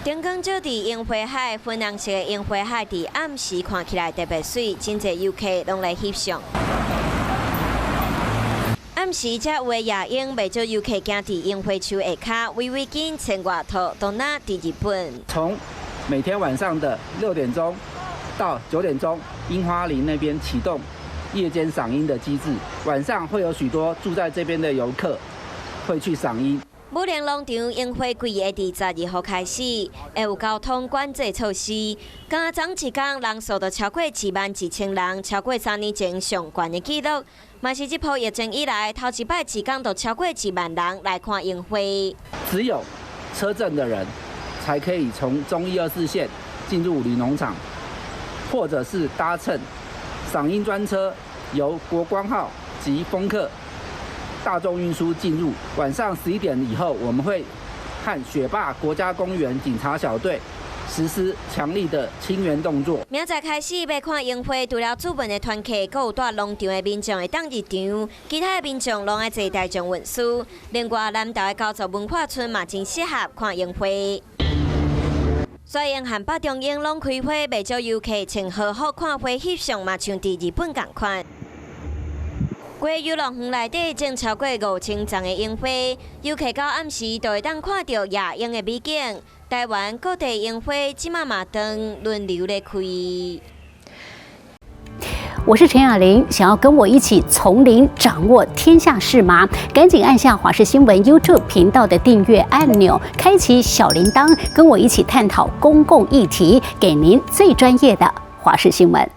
顶港洲伫樱花海，粉红色的樱花海伫暗时看起来特别水，真侪游客拢来翕相。暗时才有的夜莺，袂少游客行伫樱花树下骹，微微紧千外套，都拿伫日本。从每天晚上的6点钟到9点钟，樱花林那边启动夜间赏樱的机制，晚上会有许多住在这边的游客会去赏樱。 武陵农场樱花季会伫12号开始，会有交通管制措施。今仔早一天人数就超过21000人，超过3年前上悬的纪录。嘛是这波疫情以来头一摆一天就超过1万人来看樱花。只有车证的人才可以从中124线进入武陵农场，或者是搭乘赏樱专车由国光号及风客 大众运输进入，晚上11点以后，我们会和雪霸国家公园警察小队实施强力的清园动作。明仔开始要看樱花，除了主办的团客，还有在农场的民众会当入场，其他的民众拢爱坐大众运输。另外，南投的高族文化村嘛真适合看樱花。虽然和北中樱拢开花，袂少游客穿和服看花翕相嘛，像伫日本共款。 过游乐园内底种超过5000丛的樱花，游客到暗时就会当看到夜莺的美景。台湾各地樱花即马嘛当轮流咧开。我是陈雅玲，想要跟我一起从零掌握天下事吗？赶紧按下华视新闻 YouTube 频道的订阅按钮，开启小铃铛，跟我一起探讨公共议题，给您最专业的华视新闻。